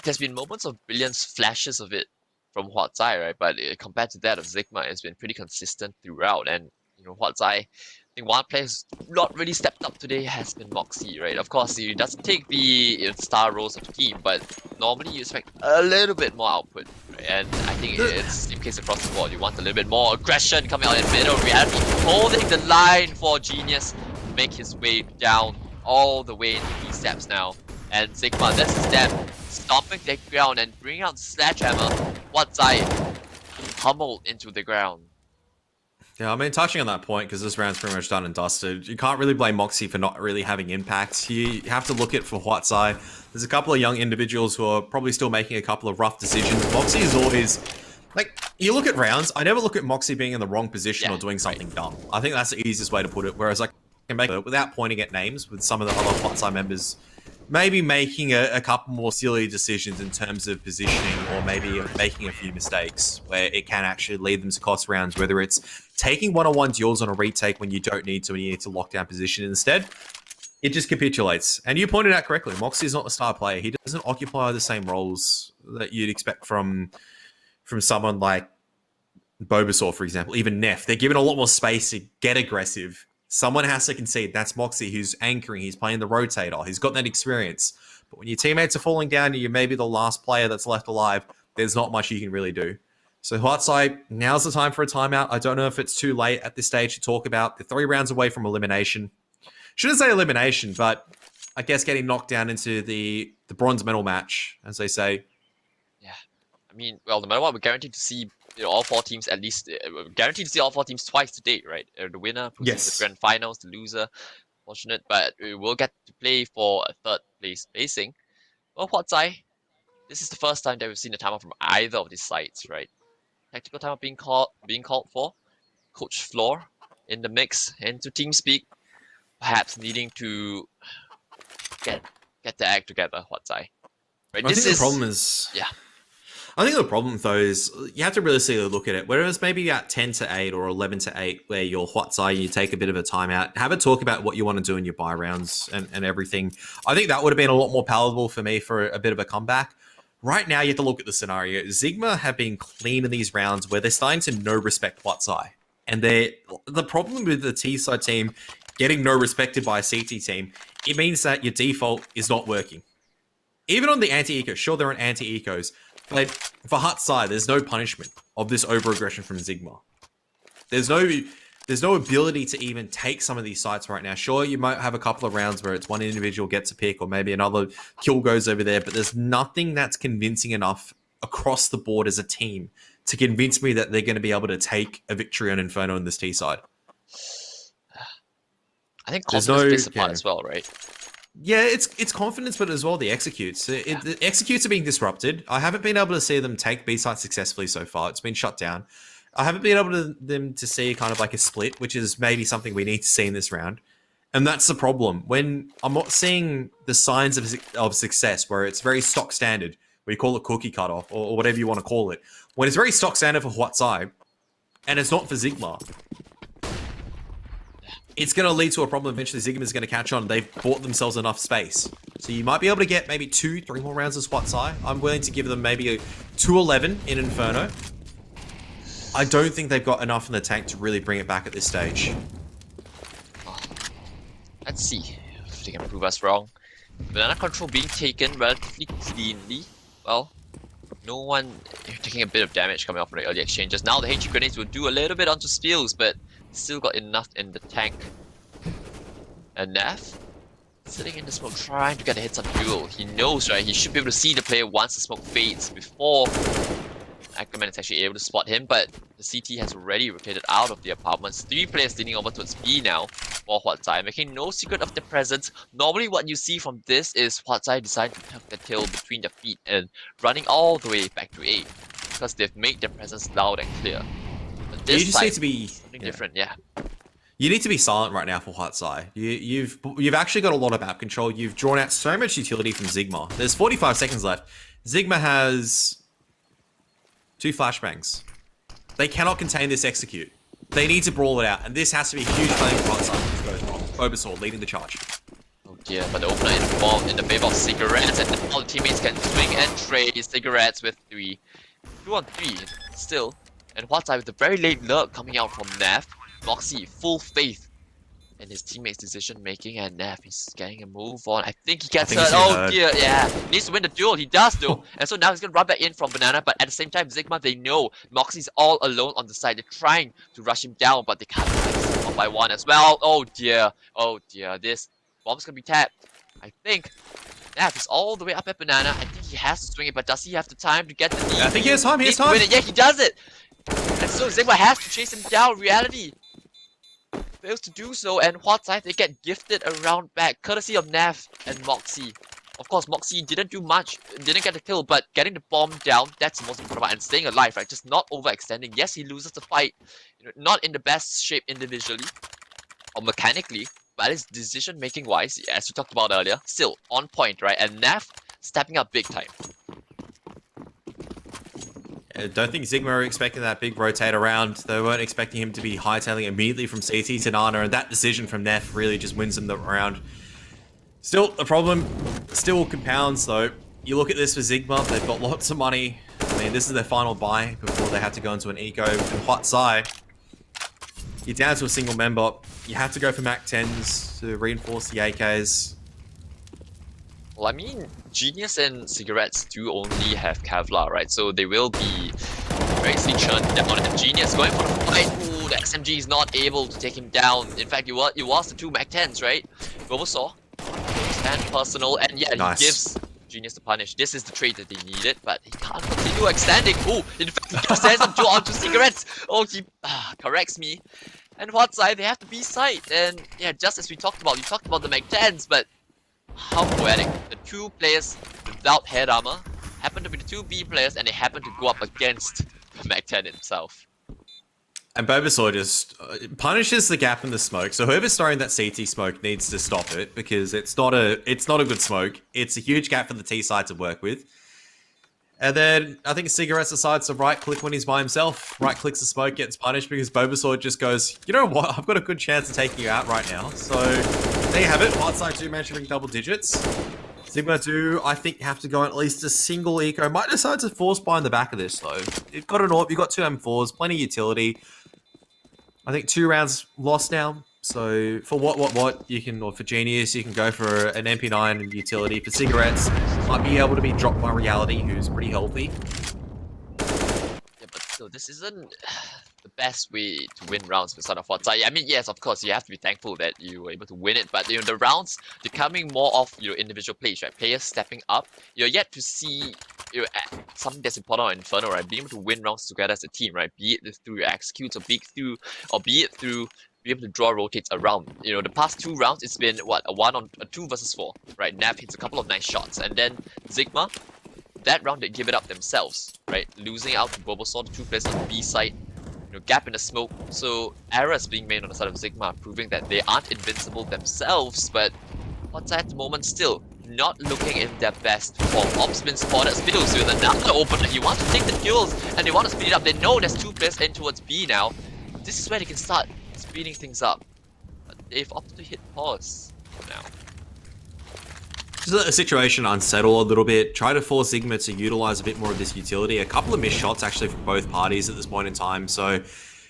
There's been moments of brilliant flashes of it from Huat, right? But compared to that of Zigma, it's been pretty consistent throughout. And Huat, I think one player who's not really stepped up today has been Moxie, right? Of course, he doesn't take the star roles of the team, but normally you expect a little bit more output. Right? And I think it's the case across the board. You want a little bit more aggression coming out in the middle. Reality holding the line for Genius to make his way down all the way into 3 steps now. And Zigma, this is them stomping the ground and bringing out the sledgehammer. Huat pummeled into the ground. Yeah, I mean, touching on that point, because this round's pretty much done and dusted, you can't really blame Moxie for not really having impact. You have to look at for Huat's side. There's a couple of young individuals who are probably still making a couple of rough decisions. Moxie is always... Like, you look at rounds, I never look at Moxie being in the wrong position or doing something dumb. I think that's the easiest way to put it, whereas I can make it without pointing at names with some of the other Huat members maybe making a couple more silly decisions in terms of positioning, or maybe making a few mistakes where it can actually lead them to cost rounds, whether it's taking one-on-one duels on a retake when you don't need to and you need to lock down position instead. It just capitulates. And you pointed out correctly, Moxie is not the star player. He doesn't occupy the same roles that you'd expect from someone like Bulbasaur, for example, even Neff. They're given a lot more space to get aggressive. Someone has to concede. That's Moxie, who's anchoring. He's playing the rotator. He's got that experience. But when your teammates are falling down and you're maybe the last player that's left alive, there's not much you can really do. So Huat, now's the time for a timeout. I don't know if it's too late at this stage to talk about. They're 3 rounds away from elimination. Shouldn't say elimination, but I guess getting knocked down into the bronze medal match, as they say. Yeah. I mean, well, no matter what, we're guaranteed to see all 4 teams at least. We're guaranteed to see all 4 teams twice to date, right? The winner proceeds to the grand finals, the loser, fortunate, but we will get to play for a 3rd place placing. Well, Huat, this is the first time that we've seen a timeout from either of these sides, right? Tactical timeout being called for. Coach Floor in the mix, into TeamSpeak, perhaps needing to get the act together, Huat. Right? I think the problem is... Yeah. I think the problem, though, is you have to realistically look at it. Whereas maybe at 10-8 or 11-8, where you're Huat, you take a bit of a timeout, have a talk about what you want to do in your buy rounds and everything. I think that would have been a lot more palatable for me for a bit of a comeback. Right now, you have to look at the scenario. Zigma have been clean in these rounds where they're starting to no respect Huat. And the problem with the T-side team getting no respected by a CT team, it means that your default is not working. Even on the anti-eco, sure, they're on anti-ecos, but for Huat's side, there's no punishment of this over-aggression from Zigma. There's no ability to even take some of these sites right now. Sure, you might have a couple of rounds where it's one individual gets a pick or maybe another kill goes over there, but there's nothing that's convincing enough across the board as a team to convince me that they're going to be able to take a victory on Inferno in this T side. I think confidence plays a part as well, right? Yeah, it's confidence, but as well the executes. The executes are being disrupted. I haven't been able to see them take B sites successfully so far. It's been shut down. I haven't been able to see kind of like a split, which is maybe something we need to see in this round. And that's the problem. When I'm not seeing the signs of success, where it's very stock standard, where you call it cookie cutoff or whatever you want to call it. When it's very stock standard for Huat, and it's not for Zigma, it's going to lead to a problem. Eventually, Zigma is going to catch on. They've bought themselves enough space. So you might be able to get maybe 2-3 more rounds of Huat. I'm willing to give them maybe a 2-11 in Inferno. I don't think they've got enough in the tank to really bring it back at this stage. Let's see if they can prove us wrong. Banana control being taken relatively cleanly. Well, no one taking a bit of damage coming off from the early exchanges. Now the HE grenades will do a little bit onto Spills, but still got enough in the tank. And Neff sitting in the smoke, trying to get the hits on Duel. He knows, right? He should be able to see the player once the smoke fades before Ackerman is actually able to spot him, but the CT has already rotated out of the apartments. 3 players leaning over towards B now for Huat, making no secret of their presence. Normally what you see from this is Huat deciding to tuck their tail between their feet and running all the way back to A, because they've made their presence loud and clear. But this you just need to be something different, yeah. You need to be silent right now for Huat. You've actually got a lot of map control. You've drawn out so much utility from Zigma. There's 45 seconds left. Zigma has 2 flashbangs. They cannot contain this execute. They need to brawl it out, and this has to be a huge play for Huat if it goes wrong. Obersaw leading the charge. Oh dear, but the opener involved in the favor of cigarettes, and all the teammates can swing and trade cigarettes with 3. 2 on 3 still. And Huat with the very late lurk coming out from Nav. Moxie, full faith in his teammates' decision making, and Nav is getting a move on. I think he gets hurt. Oh dear, yeah. Needs to win the duel. He does though. And so now he's gonna run back in from Banana, but at the same time, Zigma, they know Moxie's all alone on the side. They're trying to rush him down, but they can't fix him 1 by 1 as well. Oh dear. Oh dear. This bomb's gonna be tapped. I think Nav is all the way up at Banana. I think he has to swing it, but does he have the time to get the lead? I think he has time. He has time. Yeah, he does it. And so Zigma has to chase him down. Reality fails to do so, and Huat side, they get gifted a round back, courtesy of Nav and Moxie. Of course, Moxie didn't do much, didn't get the kill, but getting the bomb down, that's the most important part, and staying alive, right? Just not overextending. Yes, he loses the fight, not in the best shape individually or mechanically, but at least decision-making wise, as we talked about earlier, still on point, right? And Nav stepping up big time. I don't think Zigma were expecting that big rotate around. They weren't expecting him to be hightailing immediately from CT to Nana, and that decision from Neff really just wins them the round. Still, the problem still compounds though. You look at this for Zigma, they've got lots of money. I mean, this is their final buy before they had to go into an eco. And Huat Sai, you're down to a single member. You have to go for Mac 10s to reinforce the AKs. Well, I mean, Genius and Cigarettes do only have Kevlar, right? So they will be very easily churned down. And Genius going for the fight. Ooh, the SMG is not able to take him down. In fact, it was the 2 Mac 10s, right? Bulbasaur and personal, and yeah, nice. He gives Genius the punish. This is the trade that they needed, but he can't continue extending. Ooh, in fact, he just sends him onto Cigarettes. Oh, he corrects me. And Huat side, they have the B side, and yeah, just as we talked about the Mac 10s, but how poetic. The 2 players without head armor happen to be the 2 B players, and they happen to go up against the Mac 10 himself. And Bulbasaur just punishes the gap in the smoke. So whoever's throwing that CT smoke needs to stop it, because it's not a good smoke. It's a huge gap for the T side to work with. And then I think Cigarettes decides to right click when he's by himself. Right clicks the smoke, gets punished because Bulbasaur just goes, you know what? I've got a good chance of taking you out right now. So there you have it. Huat Sai 2 measuring double digits. Zigma 2, I think, have to go at least a single eco. Might decide to force buy in the back of this though. You've got an AWP, you've got 2 M4s, plenty of utility. I think 2 rounds lost now. So for what you can, or for Genius, you can go for an MP9 and utility. For Cigarettes, might be able to be dropped by Reality, who's pretty healthy. Yeah, but still, this isn't the best way to win rounds for Son of Huat Sai. I mean, yes, of course, you have to be thankful that you were able to win it, but the rounds, they're coming more of individual plays, right? Players stepping up. You're yet to see something that's important on Inferno, right? Being able to win rounds together as a team, right? Be it through your executes, or be it through be able to draw rotates around. The past 2 rounds, it's been what, a 2 versus 4, right? Nav hits a couple of nice shots, and then Zigma, that round they give it up themselves, right? Losing out to Bulbasaur, the 2 players on the B side, gap in the smoke. So errors being made on the side of Zigma, proving that they aren't invincible themselves, but what's at the moment still not looking in their best form. Ops been spotted. Spittles with another opener. He wants to take the kills, and they want to speed it up. They know there's 2 players in towards B now. This is where they can start speeding things up, but they've opted to hit pause for now. Just let the situation unsettle a little bit. Try to force Zigma to utilize a bit more of this utility. A couple of missed shots actually from both parties at this point in time, so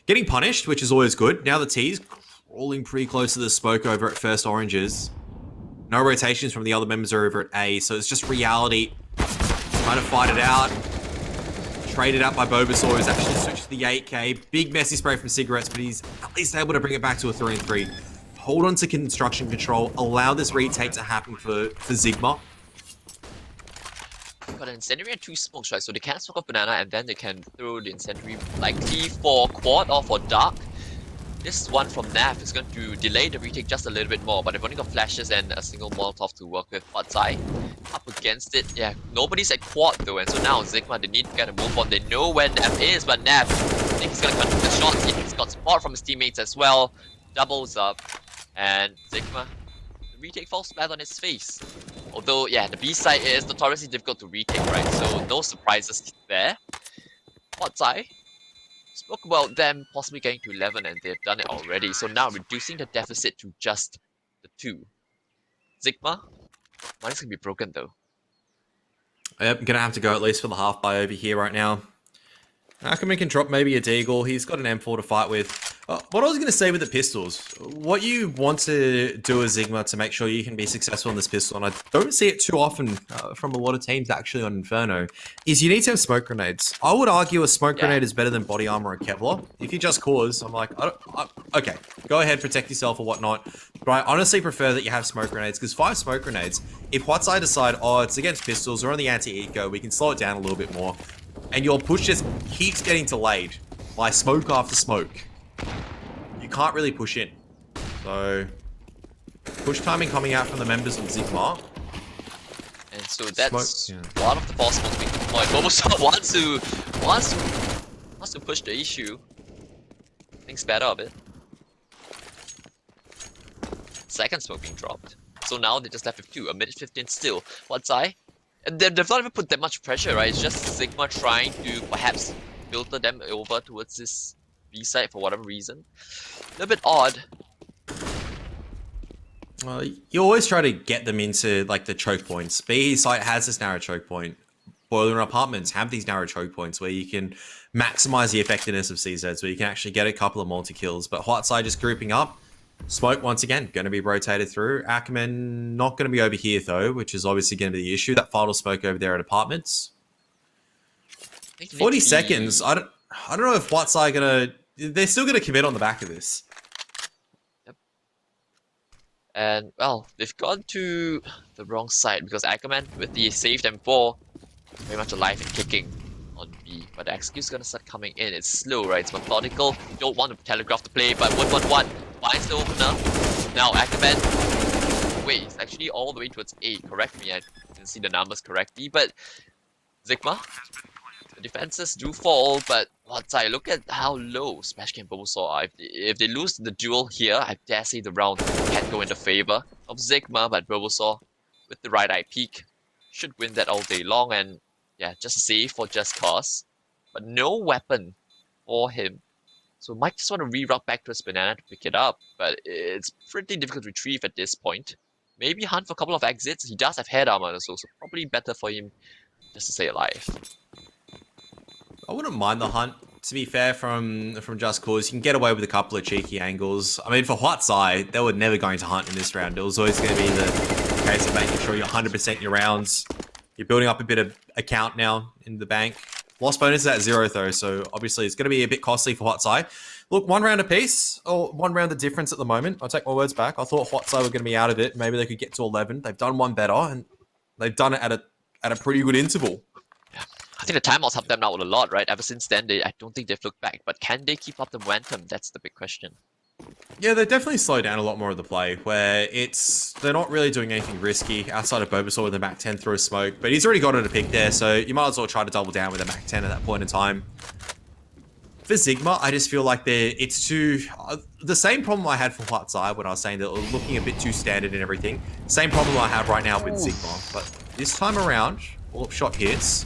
getting punished, which is always good. Now the T's crawling pretty close to the smoke over at first oranges. No rotations from the other members are over at A, so it's just Reality trying to fight it out. Traded out by Bulbasaur, who's actually switched to the 8k. Big messy spray from Cigarettes, but he's at least able to bring it back to a 3-3. Hold on to construction control. Allow this retake to happen for Zigma. Got an incendiary and 2 smokes, right? So they can smoke off Banana, and then they can throw the incendiary likely for Quad or for Dark. This one from Nav is going to delay the retake just a little bit more, but they've only got flashes and a single Molotov to work with. Huat Sai up against it. Yeah, nobody's at Quad though, and so now Zigma, they need to get a move on. They know where Nav is, but Nav, I think he's going to continue the shots. He's got support from his teammates as well. doubles up, and Zigma, the retake falls flat on his face. Although, yeah, the B side is notoriously difficult to retake, right? So no surprises there. Huat spoke about them possibly getting to 11, and they've done it already. So now reducing the deficit to just the 2. Zigma, money's gonna be broken though. Yep, gonna have to go at least for the half buy over here right now. Ackerman can drop maybe a Deagle. He's got an M4 to fight with. What I was going to say with the pistols, what you want to do as Zigma to make sure you can be successful in this pistol, and I don't see it too often from a lot of teams actually on Inferno, is you need to have smoke grenades. I would argue a smoke grenade is better than body armor or Kevlar. If you just cause, I'm like, okay, go ahead, protect yourself or whatnot. But I honestly prefer that you have smoke grenades, because 5 smoke grenades, if Huatsai decide, oh, it's against pistols, or on the anti-eco, we can slow it down a little bit more. And your push just keeps getting delayed by smoke after smoke. You can't really push in. So, push timing coming out from the members of Zigma. And so that's a lot of the possible being deployed. Bobosaw wants to push the issue. Things better a bit. Second smoke being dropped. So now they just left with 2. A minute 15 still. Huatsai. And they've not even put that much pressure, right? It's just Zigma trying to perhaps filter them over towards this B side for whatever reason. A little bit odd. Well, you always try to get them into like the choke points. B site has this narrow choke point. Boiler and apartments have these narrow choke points where you can maximize the effectiveness of CZs, where you can actually get a couple of multi-kills. But Huatsai just grouping up. Smoke, once again, going to be rotated through. Ackerman not going to be over here, though, which is obviously going to be the issue. That final smoke over there at apartments. 40 seconds. I don't know if Huatsai going to... They're still going to commit on the back of this. Yep. And, well, they've gone to the wrong side because Ackerman, with the saved M4, very much alive and kicking on B. But the execute is going to start coming in. It's slow, right? It's methodical. You don't want to telegraph the play, but 1-1-1. Finds the opener. Now Ackerman. Wait, it's actually all the way towards A. Correct me, I didn't see the numbers correctly. But Zigma, the defenses do fall, but Huatsai, look at how low Smash and Bobosaw are. If they lose the duel here, I dare say the round can go in the favor of Zigma, but Bobosaw, with the right eye peek, should win that all day long. And yeah, just save for just cause. But no weapon for him. So might just want to reroute back to his banana to pick it up, but it's pretty difficult to retrieve at this point. Maybe hunt for a couple of exits. He does have head armor, so probably better for him just to stay alive. I wouldn't mind the hunt, to be fair, from Just Cause. You can get away with a couple of cheeky angles. I mean, for Huatsai, they were never going to hunt in this round. It was always going to be the case of making sure you're 100% your rounds. You're building up a bit of account now in the bank. Loss bonus is at 0 though, so obviously it's going to be a bit costly for Huatsai. Look, 1 round apiece, or 1 round the difference at the moment. I'll take my words back. I thought Huatsai were going to be out of it. Maybe they could get to 11. They've done 1 better, and they've done it at a pretty good interval. Yeah. I think the timeouts helped them out a lot, right? Ever since then, I don't think they've looked back. But can they keep up the momentum? That's the big question. Yeah, they definitely slowed down a lot more of the play, where they're not really doing anything risky outside of Bobosaw with the Mac 10 through a smoke, but he's already got it a pick there, so you might as well try to double down with a Mac 10 at that point in time. For Zigma, I just feel like it's too... the same problem I had for Huatsai when I was saying that they're looking a bit too standard and everything. Same problem I have right now with Zigma, but this time around, all-up shot hits.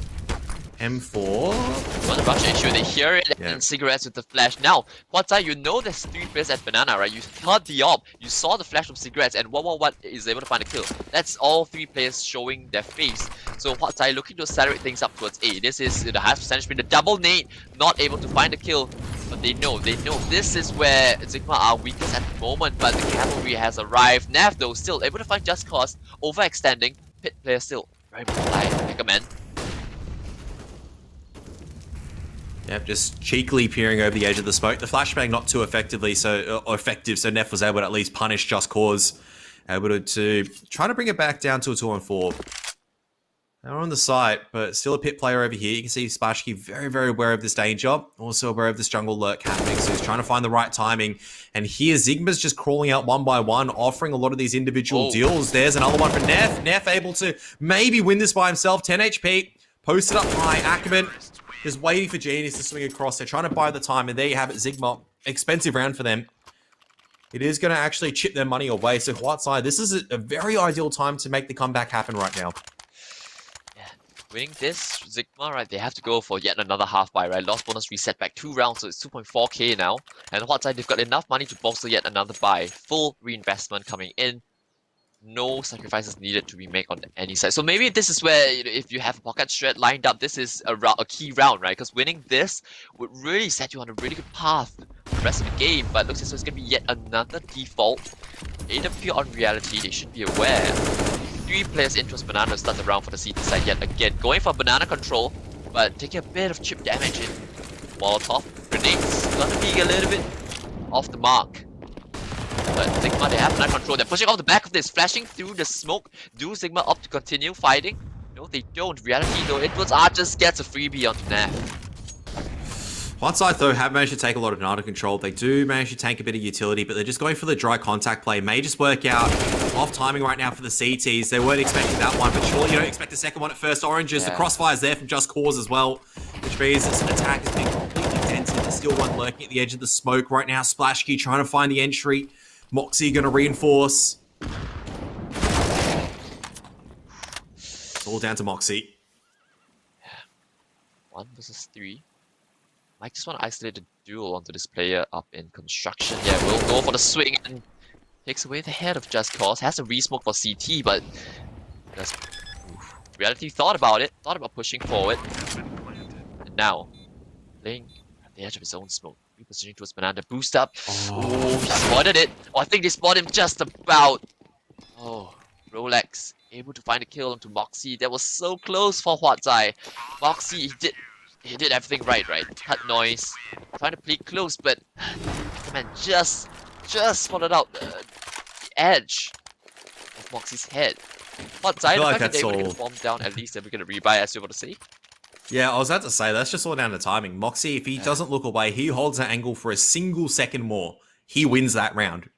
M4. Not a rush issue, they hear it and cigarettes with the flash. Now, Huatsai, you know there's 3 players at Banana, right? You heard the op, you saw the flash of cigarettes, and what is able to find a kill. That's all 3 players showing their face. So Huatsai looking to accelerate things up towards A. This is the highest percentage win, the double nade, not able to find a kill. But they know this is where Zigma are weakest at the moment, but the cavalry has arrived. Nav though, still able to find Just Cause, overextending. Pit player still very much alive, recommend. Yep, just cheekily peering over the edge of the smoke. The flashbang not too effective, so Neff was able to at least punish Just Cause. Able to try to bring it back down to a 2-on-4. They're on the site, but still a pit player over here. You can see Splashky very, very aware of this danger. Also aware of this jungle lurk happening, so he's trying to find the right timing. And here, Zigma's just crawling out 1 by 1, offering a lot of these individual deals. There's another one for Neff. Neff able to maybe win this by himself. 10 HP, posted up high. Ackerman just waiting for Genius to swing across. They're trying to buy the time, and there you have it, Zigma. Expensive round for them. it is going to actually chip their money away. So Huat side, this is a very ideal time to make the comeback happen right now. Yeah, winning this Zigma, right? They have to go for yet another half buy, right? Lost bonus reset back 2 rounds, so it's 2.4k now. And Huat side, they've got enough money to bolster yet another buy. Full reinvestment coming in. No sacrifices needed to be made on any side. So maybe this is where, if you have a pocket strat lined up, this is a key round, right? Because winning this would really set you on a really good path for the rest of the game. But looks as though it's going to be yet another default. AW on reality, they should be aware. 3 players into his banana to start the round for the CT side yet again. Going for banana control, but taking a bit of chip damage in. Molotov, grenades, gonna be a little bit off the mark. But Zigma, they have banana control. They're pushing off the back of this, flashing through the smoke. Do Zigma opt to continue fighting? No, they don't. Reality, though, Edwards just gets a freebie onto Nav. One side, though, have managed to take a lot of banana control. They do manage to tank a bit of utility, but they're just going for the dry contact play. May just work out. Off timing right now for the CTs. They weren't expecting that one, but surely you don't expect the second one at first. Oranges, the crossfire's there from Just Cause as well, which means this attack has been completely dented. There's still one lurking at the edge of the smoke right now. Splashkey trying to find the entry. Moxie going to reinforce. It's all down to Moxie. 1 versus 3. Mike just want to isolate the duel onto this player up in construction. Yeah, we'll go for the swing and takes away the head of Just Cause. Has a resmoke for CT, but just reality thought about it. Thought about pushing forward. And now, playing at the edge of his own smoke. Repositioning towards banana. Boost up. Oh, he spotted it. Oh, I think they spotted him just about. Oh, Rolex able to find a kill onto Moxie. That was so close for Huatzai. Moxie, he did everything right. Cut noise, trying to play close, but the man just spotted out the edge of Moxie's head. Huatzai, the fact that they were going to bomb down, at least they were going to rebuy, as you were about to say. Yeah, I was about to say, that's just all down to timing. Moxie, if he doesn't look away, he holds that angle for a single second more. He wins that round.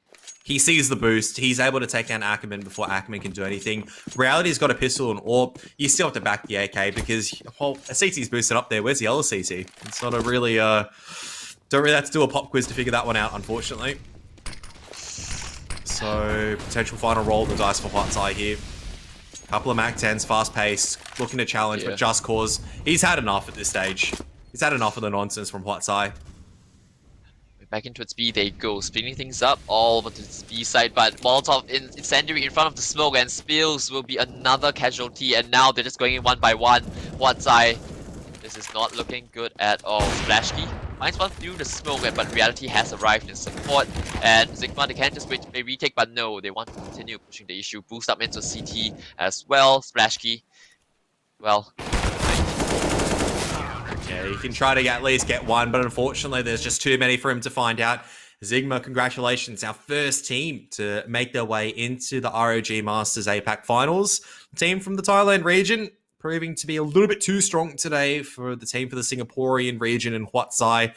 He sees the boost. He's able to take down Ackerman before Ackerman can do anything. Reality's got a pistol and AWP. You still have to back the AK because, well, a CT's boosted up there. Where's the other CT? It's not a really, don't really have to do a pop quiz to figure that one out, unfortunately. So, potential final roll of the dice for Huatzai here. Couple of Mac 10s, fast paced, looking to challenge, but Just Cause, he's had enough at this stage. He's had enough of the nonsense from Huatzai. Back into its B they go, splitting things up all over to its B side, but Molotov incendiary in front of the smoke, and Spills will be another casualty, and now they're just going in one by one. Huatzai, this is not looking good at all. Splashkey finds one through the smoke, but Reality has arrived in support, and Zigma, they can't just wait to retake, but no, they want to continue pushing the issue, boost up into CT as well. Splashkey, well, yeah, he can try to at least get one, but unfortunately there's just too many for him to find out. Zigma, congratulations, our first team to make their way into the ROG Masters APAC finals. The team from the Thailand region proving to be a little bit too strong today for the team for the Singaporean region and Huatzai.